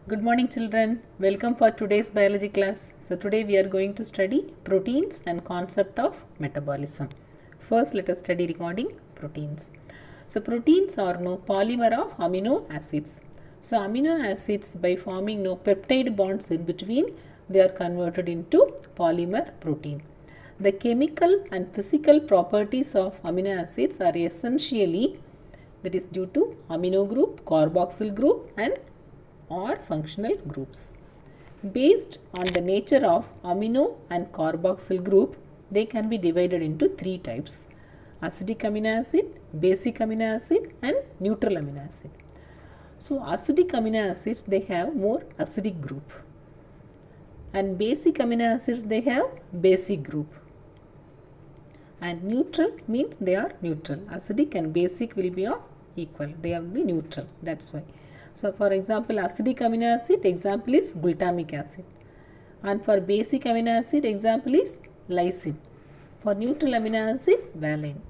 Good morning children. Welcome for today's biology class. So today we are going to study proteins and concept of metabolism. First let us study regarding proteins. So proteins are no polymer of amino acids. So amino acids by forming no peptide bonds in between, they are converted into polymer protein. The chemical and physical properties of amino acids are essentially that is due to amino group, carboxyl group and or functional groups. Based on the nature of amino and carboxyl group, they can be divided into three types: acidic amino acid, basic amino acid and neutral amino acid. So acidic amino acids, they have more acidic group, and basic amino acids, they have basic group, and neutral means they are neutral. Acidic and basic will be of equal, they will be neutral, that's why. So for example, acidic amino acid example is glutamic acid, and for basic amino acid example is lysine. For neutral amino acid, valine.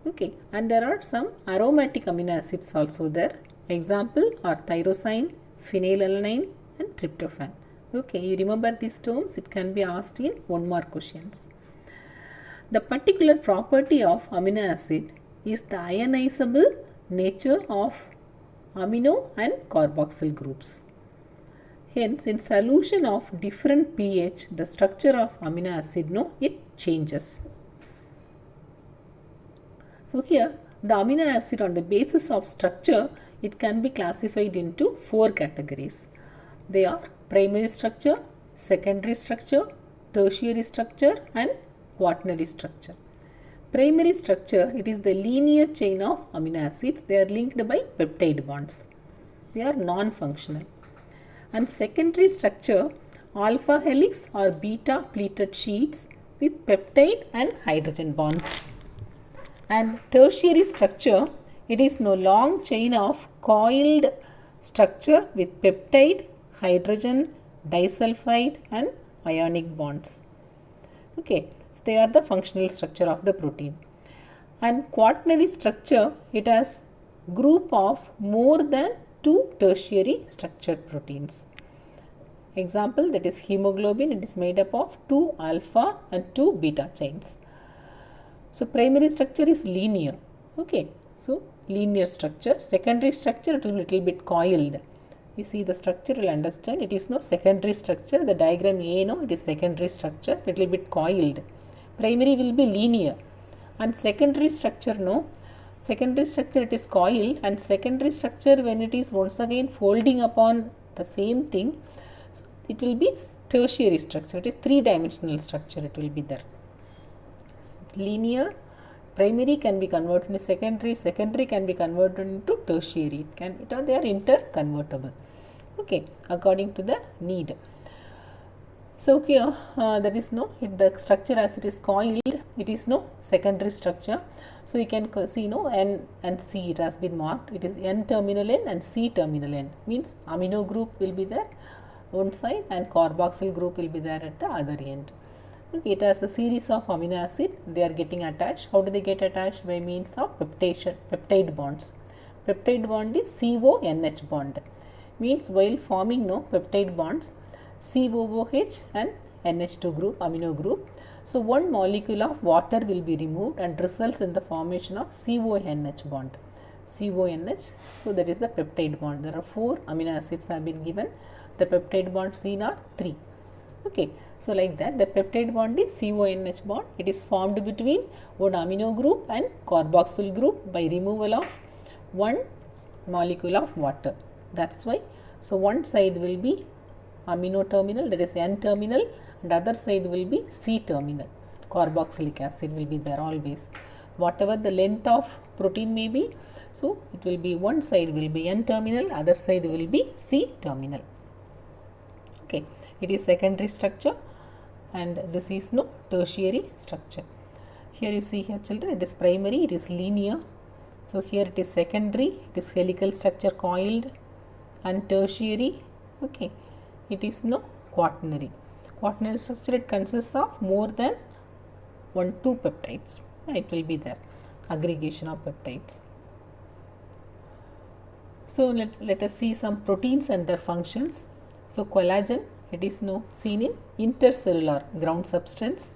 Okay, and there are some aromatic amino acids also there. Example are tyrosine, phenylalanine and tryptophan. Okay, you remember these terms, it can be asked in 1 mark questions. The particular property of amino acid is the ionizable nature of amino and carboxyl groups. Hence, in solution of different pH, the structure of amino acid, it changes. So here, the amino acid on the basis of structure, it can be classified into 4 categories. They are primary structure, secondary structure, tertiary structure and quaternary structure. Primary structure, it is the linear chain of amino acids. They are linked by peptide bonds. They are non-functional. And secondary structure, alpha helix or beta pleated sheets with peptide and hydrogen bonds. And tertiary structure, it is no long chain of coiled structure with peptide, hydrogen, disulfide and ionic bonds. Okay, so they are the functional structure of the protein. And quaternary structure, it has group of more than 2 tertiary structured proteins. Example, that is hemoglobin, it is made up of 2 alpha and 2 beta chains. So primary structure is linear. Okay, so linear structure. Secondary structure, it will be little bit coiled. You see the structure, you will understand it is no secondary structure. The diagram A, it is secondary structure, little bit coiled. Primary will be linear, and secondary structure, secondary structure it is coiled, and secondary structure when it is once again folding upon the same thing, so it will be tertiary structure. It is 3-dimensional structure, it will be there. Linear, primary can be converted into secondary, secondary can be converted into tertiary. They are interconvertible. Okay, according to the need. So here there is the structure as it is coiled, it is secondary structure. So you can see N and C, it has been marked. It is N terminal N and C terminal N, means amino group will be there one side and carboxyl group will be there at the other end. Okay, it has a series of amino acid, they are getting attached. How do they get attached? By means of peptide bonds. Peptide bond is CONH bond, means while forming peptide bonds, COOH and NH2 group, amino group. So one molecule of water will be removed and results in the formation of CONH bond. CONH, so that is the peptide bond. There are 4 amino acids have been given. The peptide bonds seen are 3. Okay, so like that the peptide bond is CONH bond. It is formed between one amino group and carboxyl group by removal of one molecule of water. That's why. So one side will be amino terminal, that is N terminal, and other side will be C terminal. Carboxylic acid will be there always. Whatever the length of protein may be, so it will be one side will be N terminal, other side will be C terminal. Okay, it is secondary structure and this is tertiary structure. Here you see here children, it is primary, it is linear. So here it is secondary, it is helical structure coiled, and tertiary, okay, it is quaternary. Quaternary structure, it consists of more than 2 peptides. It will be there, aggregation of peptides. So let us see some proteins and their functions. So collagen, it is seen in intercellular ground substance.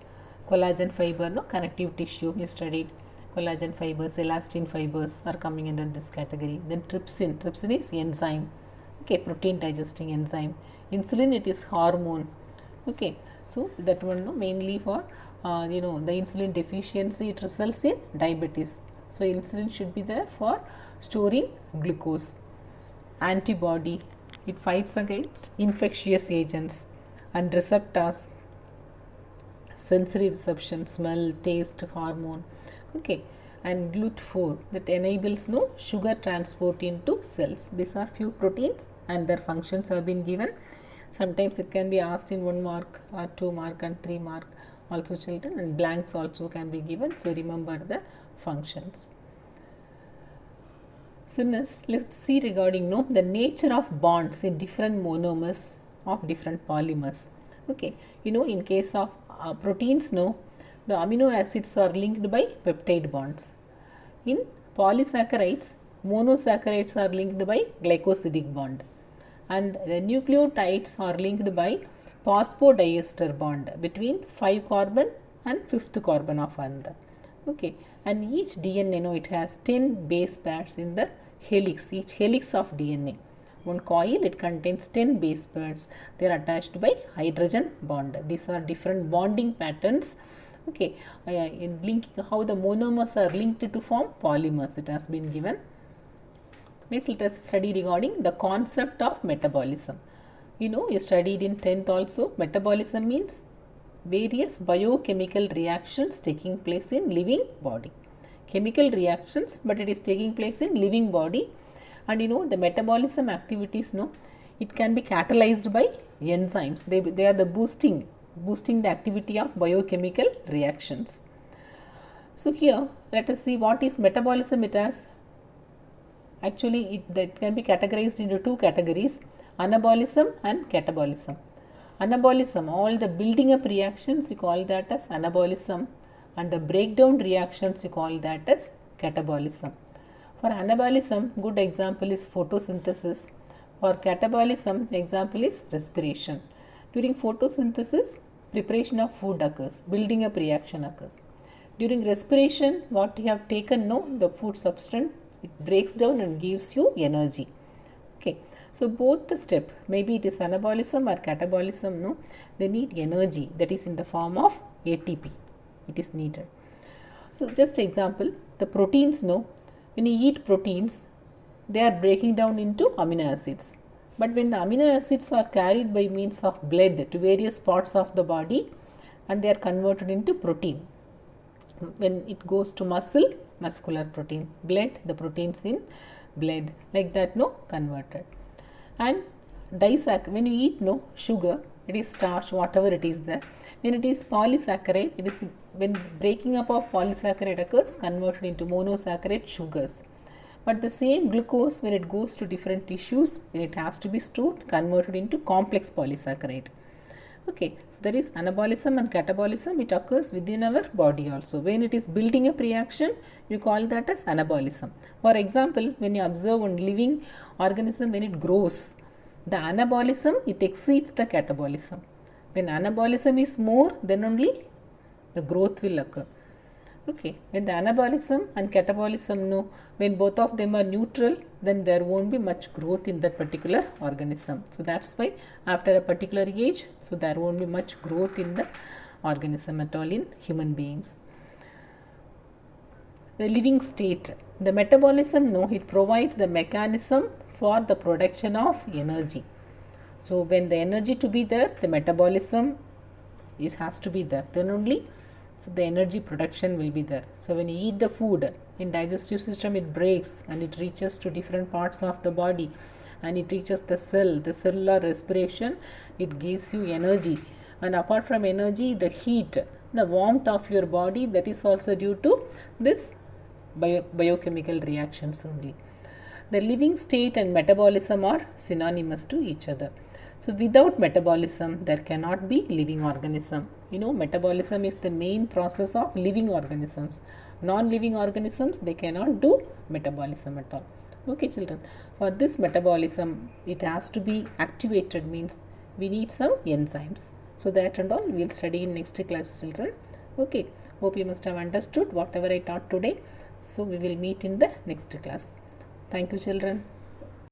Collagen fiber, connective tissue we studied. Collagen fibers, elastin fibers are coming under this category. Then trypsin, trypsin is enzyme, okay, protein digesting enzyme. Insulin, it is hormone, okay. So that one mainly for the insulin deficiency, it results in diabetes. So insulin should be there for storing glucose. Antibody, it fights against infectious agents. And receptors, sensory reception, smell, taste, hormone, okay. And GLUT4, that enables sugar transport into cells. These are few proteins and their functions have been given. Sometimes it can be asked in 1 mark or 2 mark and 3 mark also children, and blanks also can be given. So remember the functions. So next, let's see regarding the nature of bonds in different monomers of different polymers. Okay, in case of proteins, the amino acids are linked by peptide bonds. In polysaccharides, monosaccharides are linked by glycosidic bond, and the nucleotides are linked by phosphodiester bond between 5 carbon and 5th carbon of another. Okay, and each DNA it has 10 base pairs in the helix, each helix of DNA. One coil, it contains 10 base pairs. They are attached by hydrogen bond. These are different bonding patterns. Okay, in linking how the monomers are linked to form polymers, it has been given. Next, let us study regarding the concept of metabolism. You studied in 10th also. Metabolism means various biochemical reactions taking place in living body. Chemical reactions, but it is taking place in living body. And the metabolism activities, it can be catalyzed by enzymes. They are the boosting the activity of biochemical reactions. So here let us see what is metabolism. It has actually that can be categorized into 2 categories: anabolism and catabolism. Anabolism, all the building up reactions, you call that as anabolism, and the breakdown reactions, you call that as catabolism. For anabolism, good example is photosynthesis. For catabolism, example is respiration. During photosynthesis, preparation of food occurs, building up reaction occurs. During respiration, what you have taken, the food substance, it breaks down and gives you energy. Okay, so both the step, maybe it is anabolism or catabolism, they need energy, that is in the form of ATP, it is needed. So just example, the proteins, when you eat proteins, they are breaking down into amino acids. But when the amino acids are carried by means of blood to various parts of the body, and they are converted into protein. When it goes to muscle, muscular protein, blood, the proteins in blood, like that, converted. And when you eat sugar, it is starch, whatever it is there. When it is polysaccharide, it is when breaking up of polysaccharide occurs, converted into monosaccharide sugars. But the same glucose, when it goes to different tissues, when it has to be stored, converted into complex polysaccharide. Okay, so there is anabolism and catabolism, it occurs within our body also. When it is building up reaction, you call that as anabolism. For example, when you observe one living organism, when it grows, the anabolism, it exceeds the catabolism. When anabolism is more, then only the growth will occur. Okay, when the anabolism and catabolism, when both of them are neutral, then there won't be much growth in that particular organism. So that's why after a particular age, so there won't be much growth in the organism at all in human beings. The living state, the metabolism, it provides the mechanism for the production of energy. So when the energy to be there, the metabolism has to be there, then only so the energy production will be there. So when you eat the food, in digestive system it breaks and it reaches to different parts of the body, and it reaches the cell, the cellular respiration, it gives you energy. And apart from energy, the heat, the warmth of your body, that is also due to this biochemical reactions only. The living state and metabolism are synonymous to each other. So without metabolism, there cannot be living organism. Metabolism is the main process of living organisms. Non-living organisms, they cannot do metabolism at all. Okay, children, for this metabolism, it has to be activated, means we need some enzymes. So that and all we will study in next class, children. Okay, hope you must have understood whatever I taught today. So we will meet in the next class. Thank you, children.